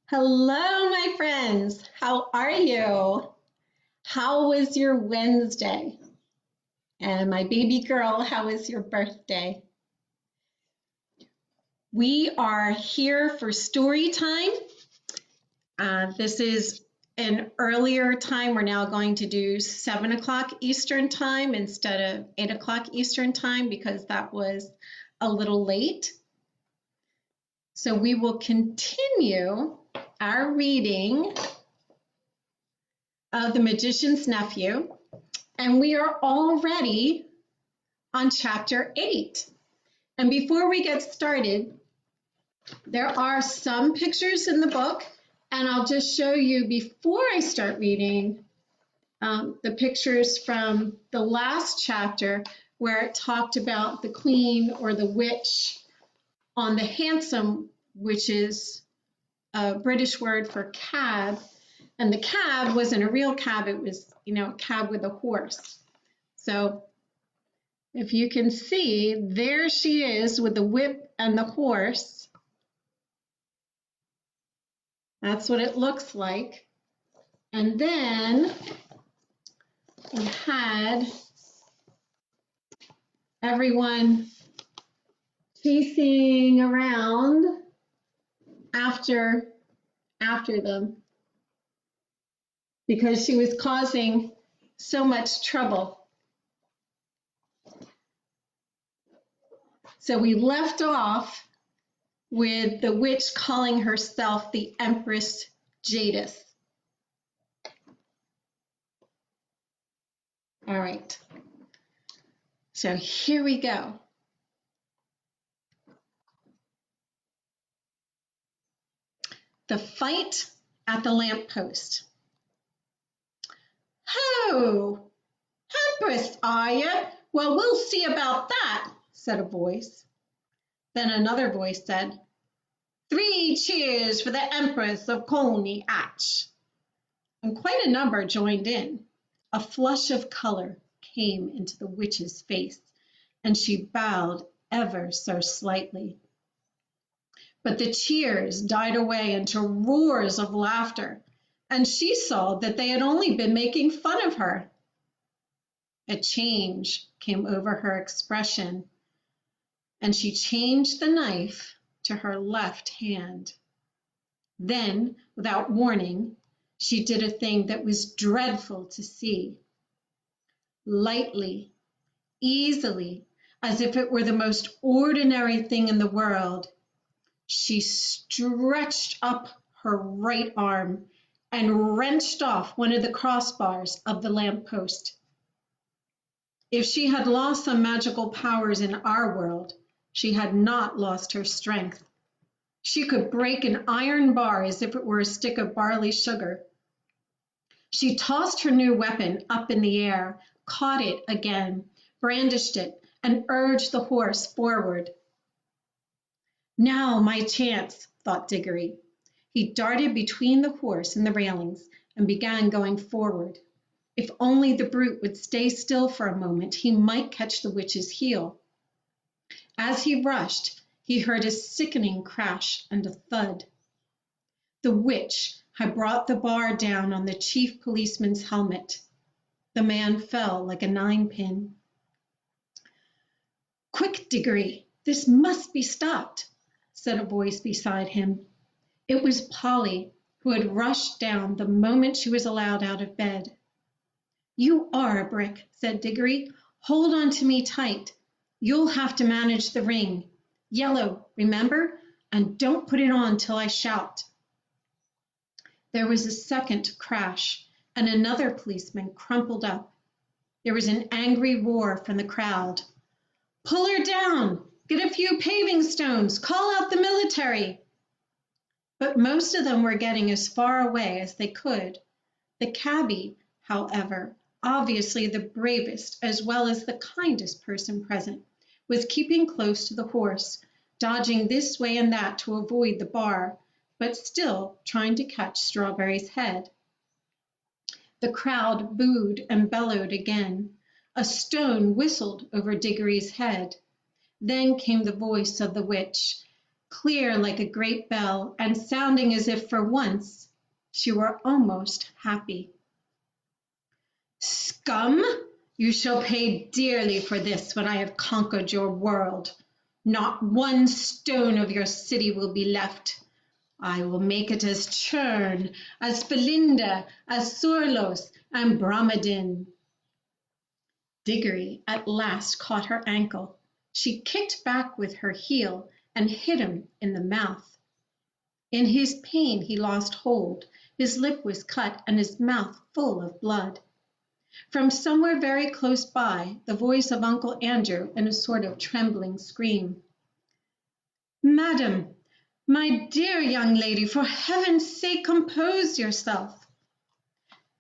Hello, my friends. How are you? How was your Wednesday? And my baby girl, how was your birthday? We are here for story time. This is an earlier time. We're now going to do 7 o'clock Eastern time instead of 8 o'clock Eastern time because that was a little late. So we will continue our reading of The Magician's Nephew, and we are already on chapter 8. And before we get started, there are some pictures in the book, and I'll just show you before I start reading the pictures from the last chapter where it talked about the queen or the witch on the hansom, which is a British word for cab. And the cab wasn't a real cab, it was, a cab with a horse. So if you can see, there she is with the whip and the horse. That's what it looks like. And then we had everyone chasing around after them because she was causing so much trouble. So we left off with the witch calling herself the Empress Jadis. All right, so here we go. The fight at the lamppost. "Ho! Empress, are you? Well, we'll see about that," said a voice. Then another voice said, "3 cheers for the Empress of Colney Atch." And quite a number joined in. A flush of color came into the witch's face, and she bowed ever so slightly. But the cheers died away into roars of laughter, and she saw that they had only been making fun of her. A change came over her expression, and she changed the knife to her left hand. Then, without warning, she did a thing that was dreadful to see. Lightly, easily, as if it were the most ordinary thing in the world, she stretched up her right arm and wrenched off one of the crossbars of the lamppost. If she had lost some magical powers in our world, she had not lost her strength. She could break an iron bar as if it were a stick of barley sugar. She tossed her new weapon up in the air, caught it again, brandished it, and urged the horse forward. "Now my chance," thought Diggory. He darted between the horse and the railings and began going forward. If only the brute would stay still for a moment, he might catch the witch's heel. As he rushed, he heard a sickening crash and a thud. The witch had brought the bar down on the chief policeman's helmet. The man fell like a ninepin. "Quick, Diggory, this must be stopped," said a voice beside him. It was Polly, who had rushed down the moment she was allowed out of bed. "You are a brick," said Diggory. "Hold on to me tight. You'll have to manage the ring. Yellow, remember? And don't put it on till I shout." There was a second crash, and another policeman crumpled up. There was an angry roar from the crowd. "Pull her down! Get a few paving stones! Call out the military!" But most of them were getting as far away as they could. The cabbie, however, obviously the bravest as well as the kindest person present, was keeping close to the horse, dodging this way and that to avoid the bar, but still trying to catch Strawberry's head. The crowd booed and bellowed again. A stone whistled over Diggory's head. Then came the voice of the witch. clear like a great bell and sounding as if for once she were almost happy. Scum! You shall pay dearly for this when I have conquered your world. Not one stone of your city will be left. I will make it as Churn, as Felinda, as Surlos, and Bromadin. Diggory at last caught her ankle. She kicked back with her heel and hit him in the mouth. In his pain he lost hold. His lip was cut and his mouth full of blood. From somewhere very close by, the voice of Uncle Andrew in a sort of trembling scream. Madam, my dear young lady, for heaven's sake, compose yourself.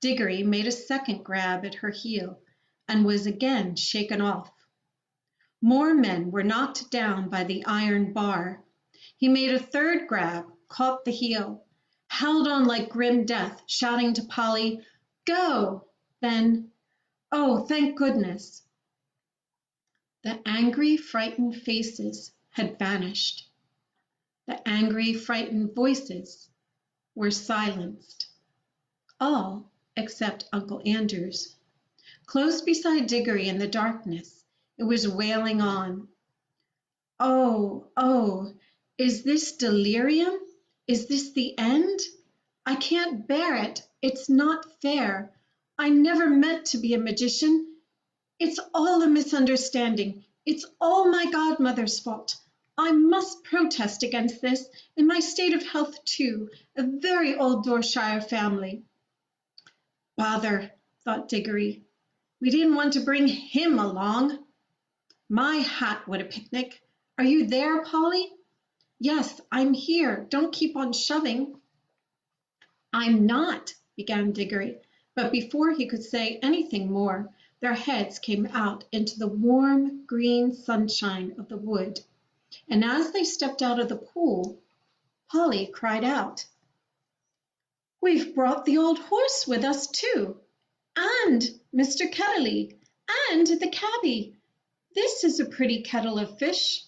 Diggory made a second grab at her heel and was again shaken off. More men were knocked down by the iron bar. He made a third grab, caught the heel, held on like grim death, shouting to Polly, Go! Then, oh, thank goodness. The angry, frightened faces had vanished. The angry, frightened voices were silenced. All except Uncle Andrew's. Close beside Diggory in the darkness, it was wailing on. Oh, oh, is this delirium? Is this the end? I can't bear it. It's not fair. I never meant to be a magician. It's all a misunderstanding. It's all my godmother's fault. I must protest against this, in my state of health too, a very old Dorshire family. Bother, thought Diggory. We didn't want to bring him along. My hat, what a picnic. Are you there, Polly? Yes, I'm here. Don't keep on shoving. I'm not, began Diggory, but before he could say anything more, their heads came out into the warm green sunshine of the wood, and as they stepped out of the pool, Polly cried out, We've brought the old horse with us too, and Mr. Kettley, and the cabby. This is a pretty kettle of fish.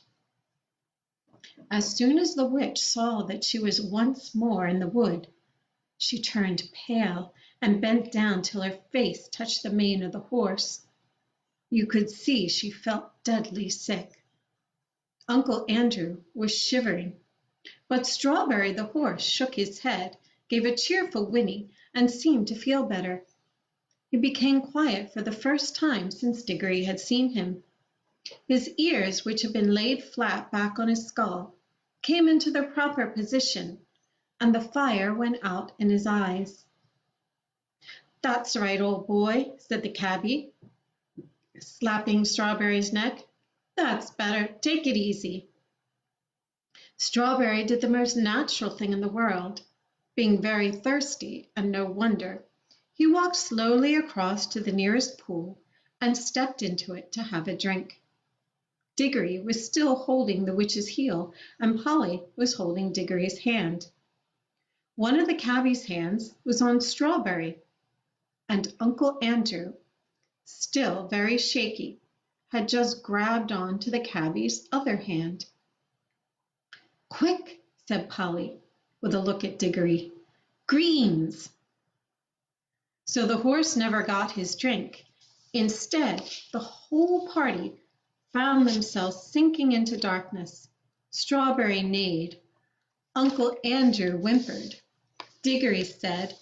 As soon as the witch saw that she was once more in the wood, she turned pale and bent down till her face touched the mane of the horse. You could see she felt deadly sick. Uncle Andrew was shivering, but Strawberry the horse shook his head, gave a cheerful whinny, and seemed to feel better. He became quiet for the first time since Diggory had seen him. His ears, which had been laid flat back on his skull, came into their proper position, and the fire went out in his eyes. That's right, old boy, said the cabby, slapping Strawberry's neck. That's better. Take it easy. Strawberry did the most natural thing in the world. Being very thirsty, and no wonder, he walked slowly across to the nearest pool and stepped into it to have a drink. Diggory was still holding the witch's heel, and Polly was holding Diggory's hand. One of the cabby's hands was on Strawberry, and Uncle Andrew, still very shaky, had just grabbed on to the cabby's other hand. Quick, said Polly, with a look at Diggory. Greens! So the horse never got his drink. Instead, the whole party found themselves sinking into darkness. Strawberry neighed. Uncle Andrew whimpered. Diggory said,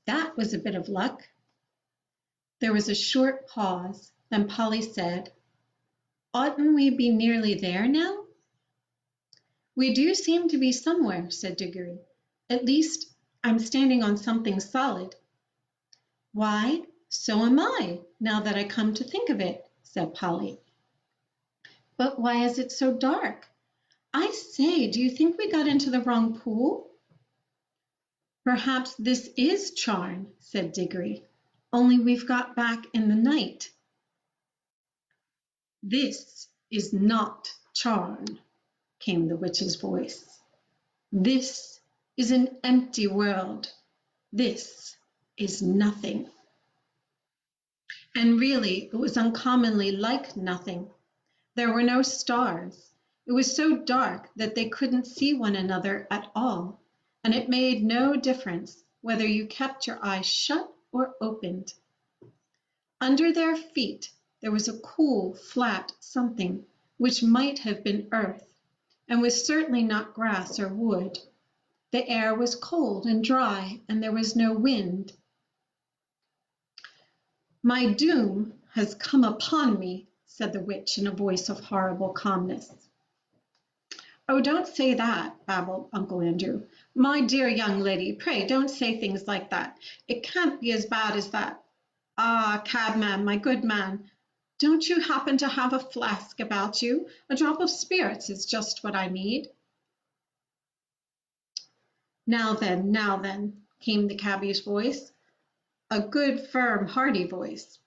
That was a bit of luck. There was a short pause. Then Polly said, Oughtn't we be nearly there now? We do seem to be somewhere, said Diggory. At least, I'm standing on something solid. Why, so am I, now that I come to think of it, said Polly. But why is it so dark? I say, do you think we got into the wrong pool? Perhaps this is Charn, said Diggory, only we've got back in the night. This is not Charn, came the witch's voice. This is an empty world. This is nothing. And really, it was uncommonly like nothing. There were no stars. It was so dark that they couldn't see one another at all, and it made no difference whether you kept your eyes shut or opened. Under their feet there was a cool, flat something which might have been earth, and was certainly not grass or wood. The air was cold and dry, and there was no wind. "My doom has come upon me," said the witch in a voice of horrible calmness. "Oh, don't say that," babbled Uncle Andrew. "My dear young lady, pray don't say things like that. It can't be as bad as that. Ah, cabman, my good man, don't you happen to have a flask about you? A drop of spirits is just what I need." Now then," came the cabbie's voice, a good, firm, hearty voice.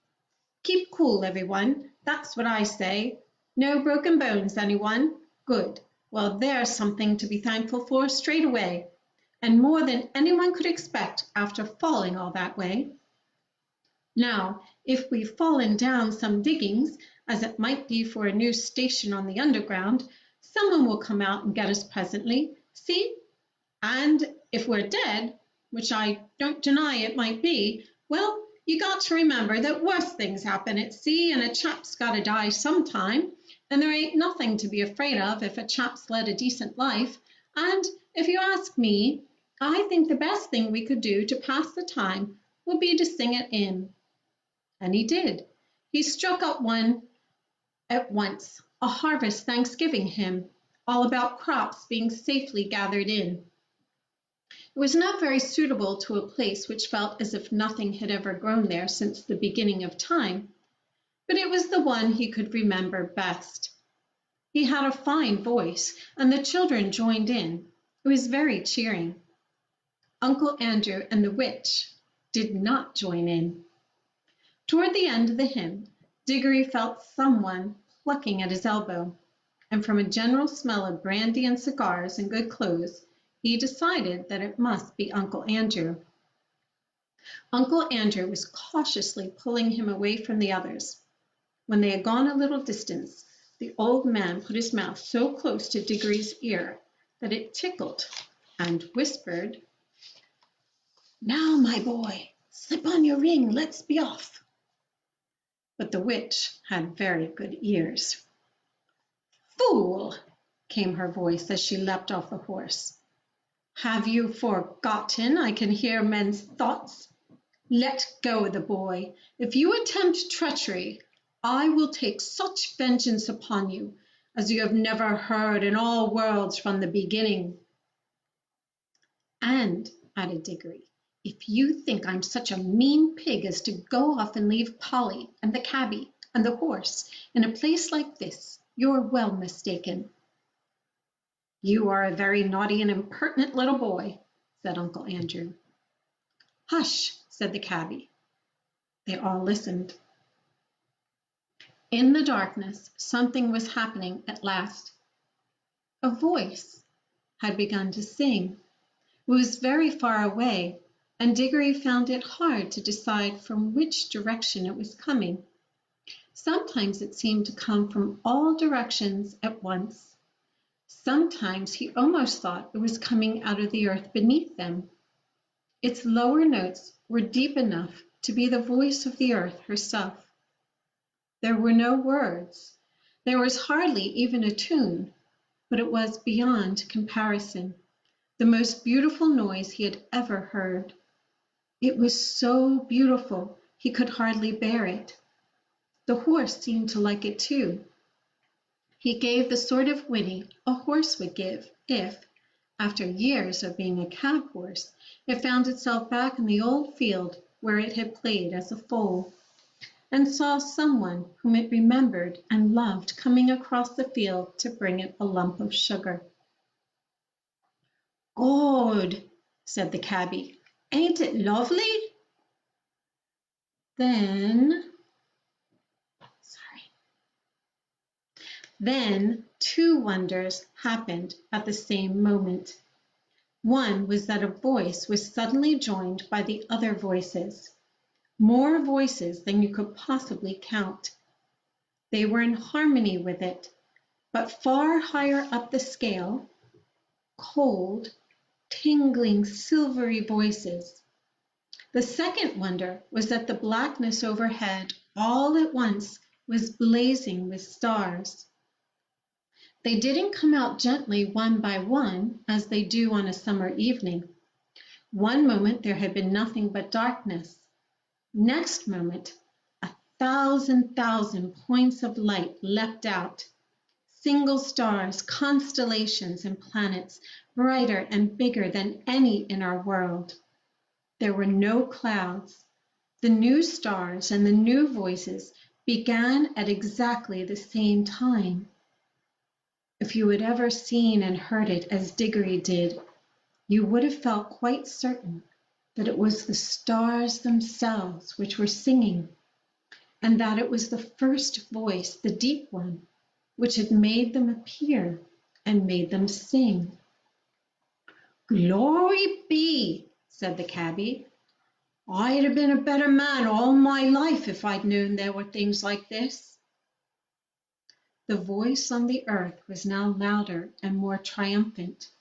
"Keep cool, everyone. That's what I say. No broken bones, anyone? Good. Well, there's something to be thankful for straight away, and more than anyone could expect after falling all that way. Now, if we've fallen down some diggings, as it might be for a new station on the underground, someone will come out and get us presently. See? And if we're dead, which I don't deny it might be, well, you got to remember that worse things happen at sea, and a chap's got to die sometime, and there ain't nothing to be afraid of if a chap's led a decent life. And if you ask me, I think the best thing we could do to pass the time would be to sing it in." And he did. He struck up one at once, a harvest Thanksgiving hymn, all about crops being safely gathered in. It was not very suitable to a place which felt as if nothing had ever grown there since the beginning of time, but it was the one he could remember best. He had a fine voice, and the children joined in. It was very cheering. Uncle Andrew and the witch did not join in. Toward the end of the hymn, Diggory felt someone plucking at his elbow, and from a general smell of brandy and cigars and good clothes, he decided that it must be Uncle Andrew. Uncle Andrew was cautiously pulling him away from the others. When they had gone a little distance, the old man put his mouth so close to Diggory's ear that it tickled, and whispered, "Now, my boy, slip on your ring, let's be off." But the witch had very good ears. "Fool!" came her voice as she leapt off the horse. "Have you forgotten I can hear men's thoughts? Let go the boy. If you attempt treachery, I will take such vengeance upon you as you have never heard in all worlds from the beginning." "And," added Diggory, "if you think I'm such a mean pig as to go off and leave Polly and the cabbie and the horse in a place like this, you're well mistaken." "You are a very naughty and impertinent little boy," said Uncle Andrew. "Hush," said the cabbie. They all listened. In the darkness, something was happening at last. A voice had begun to sing. It was very far away, and Diggory found it hard to decide from which direction it was coming. Sometimes it seemed to come from all directions at once. Sometimes he almost thought it was coming out of the earth beneath them. Its lower notes were deep enough to be the voice of the earth herself. There were no words. There was hardly even a tune, but it was beyond comparison the most beautiful noise he had ever heard. It was so beautiful he could hardly bear it. The horse seemed to like it too. He gave the sort of whinny a horse would give if, after years of being a cab horse, it found itself back in the old field where it had played as a foal, and saw someone whom it remembered and loved coming across the field to bring it a lump of sugar. "Good," said the cabbie. "Ain't it lovely?" Then two wonders happened at the same moment. One was that a voice was suddenly joined by the other voices, more voices than you could possibly count. They were in harmony with it, But far higher up the scale, cold, tingling, silvery voices. The second wonder was that the blackness overhead all at once was blazing with stars. They didn't come out gently one by one as they do on a summer evening. One moment there had been nothing but darkness. Next moment, 1,000 points of light leapt out. Single stars, constellations, and planets, brighter and bigger than any in our world. There were no clouds. The new stars and the new voices began at exactly the same time. If you had ever seen and heard it as Diggory did, you would have felt quite certain that it was the stars themselves which were singing, and that it was the first voice, the deep one, which had made them appear and made them sing. "Glory be," said the cabby. "I'd have been a better man all my life if I'd known there were things like this." The voice on the earth was now louder and more triumphant,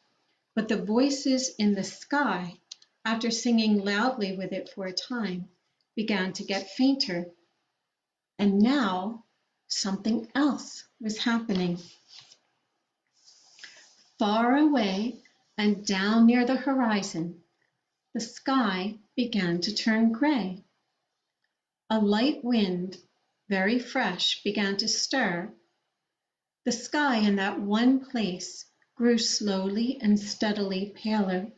but the voices in the sky, after singing loudly with it for a time, began to get fainter. And now something else was happening. Far away and down near the horizon, the sky began to turn gray. A light wind, very fresh, began to stir. The sky in that one place grew slowly and steadily paler.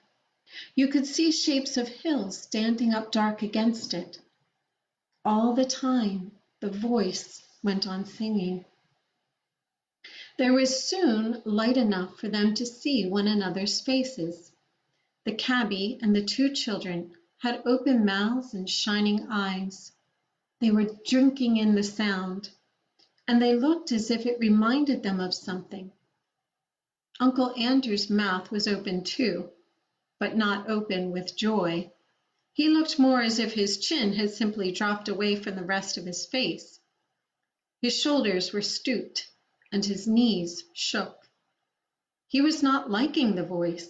You could see shapes of hills standing up dark against it. All the time, the voice went on singing. There was soon light enough for them to see one another's faces. The cabby and the two children had open mouths and shining eyes. They were drinking in the sound, and they looked as if it reminded them of something. Uncle Andrew's mouth was open too, but not open with joy. He looked more as if his chin had simply dropped away from the rest of his face. His shoulders were stooped, and his knees shook. He was not liking the voice.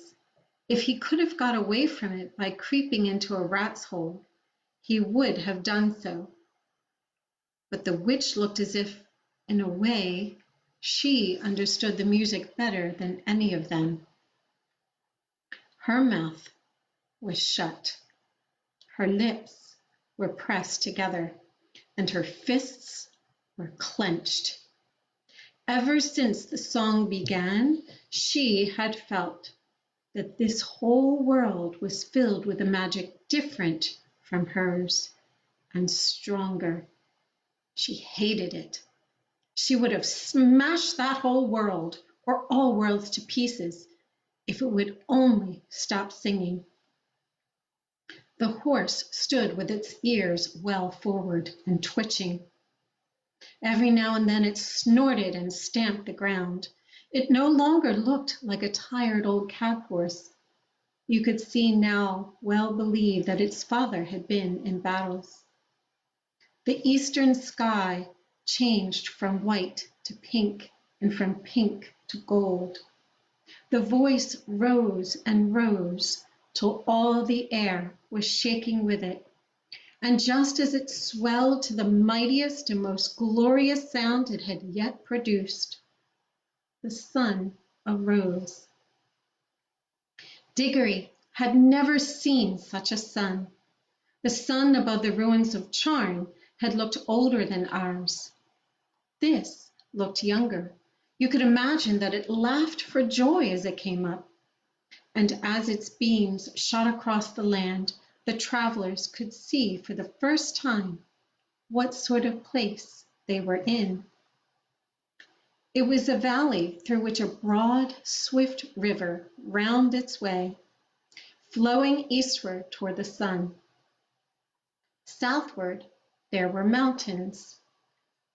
If he could have got away from it by creeping into a rat's hole, he would have done so. But the witch looked as if, in a way, she understood the music better than any of them. Her mouth was shut. Her lips were pressed together, and her fists were clenched. Ever since the song began, she had felt that this whole world was filled with a magic different from hers and stronger. She hated it. She would have smashed that whole world, or all worlds, to pieces if it would only stop singing. The horse stood with its ears well forward and twitching. Every now and then it snorted and stamped the ground. It no longer looked like a tired old cab horse. You could see now, well believe, that its father had been in battles. The eastern sky changed from white to pink, and from pink to gold. The voice rose and rose till all the air was shaking with it. And just as it swelled to the mightiest and most glorious sound it had yet produced, the sun arose. Diggory had never seen such a sun. The sun above the ruins of Charn had looked older than ours. This looked younger. You could imagine that it laughed for joy as it came up. And as its beams shot across the land, the travelers could see for the first time what sort of place they were in. It was a valley through which a broad, swift river wound its way, flowing eastward toward the sun. Southward, there were mountains.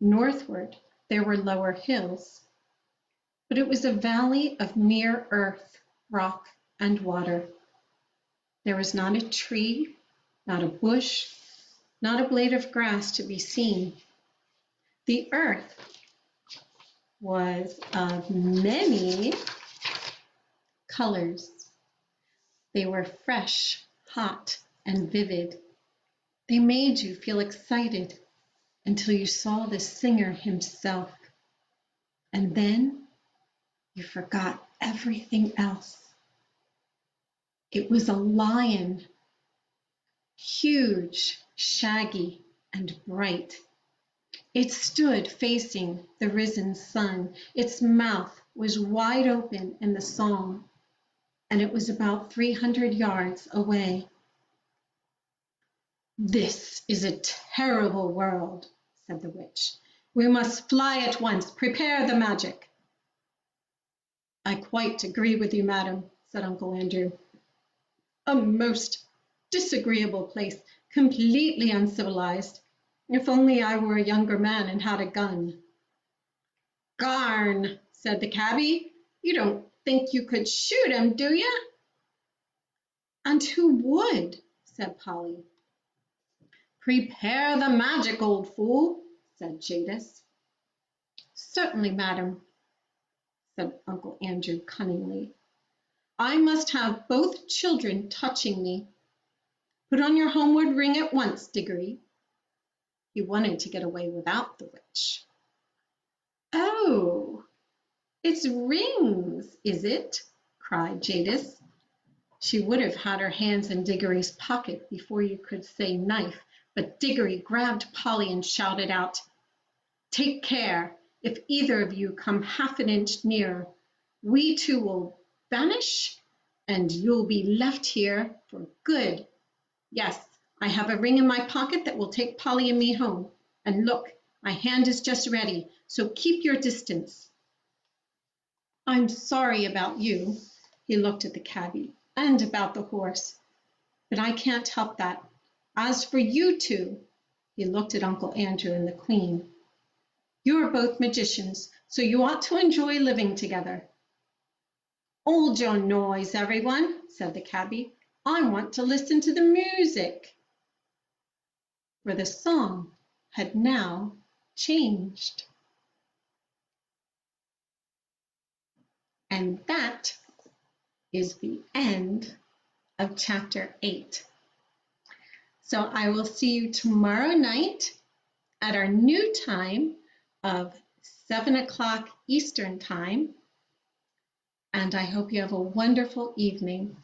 Northward, there were lower hills. But it was a valley of mere earth, rock, and water. There was not a tree, not a bush, not a blade of grass to be seen. The earth was of many colors. They were fresh, hot, and vivid. They made you feel excited until you saw the singer himself. And then you forgot everything else. It was a lion, huge, shaggy, and bright. It stood facing the risen sun. Its mouth was wide open in the song, and it was about 300 yards away. "This is a terrible world," said the witch. "We must fly at once. Prepare the magic." "I quite agree with you, madam," said Uncle Andrew. "A most disagreeable place, completely uncivilized. If only I were a younger man and had a gun." "Garn," said the cabby. "You don't think you could shoot him, do you?" "And who would?" said Polly. "Prepare the magic, old fool," said Jadis. "Certainly, madam," said Uncle Andrew cunningly. "I must have both children touching me. Put on your homeward ring at once, Diggory." He wanted to get away without the witch. "Oh, it's rings, is it?" cried Jadis. She would have had her hands in Diggory's pocket before you could say knife, but Diggory grabbed Polly and shouted out, "Take care! If either of you come half an inch nearer, we two will vanish, and you'll be left here for good. Yes, I have a ring in my pocket that will take Polly and me home. And look, my hand is just ready, so keep your distance." "I'm sorry about you," he looked at the cabby, "and about the horse, but I can't help that. As for you two," he looked at Uncle Andrew and the Queen, "you're both magicians, so you ought to enjoy living together." "Hold your noise, everyone," said the cabby. "I want to listen to the music." For the song had now changed. And that is the end of chapter 8. So I will see you tomorrow night at our new time of 7 o'clock Eastern Time. And I hope you have a wonderful evening.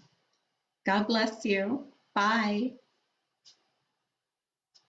God bless you. Bye.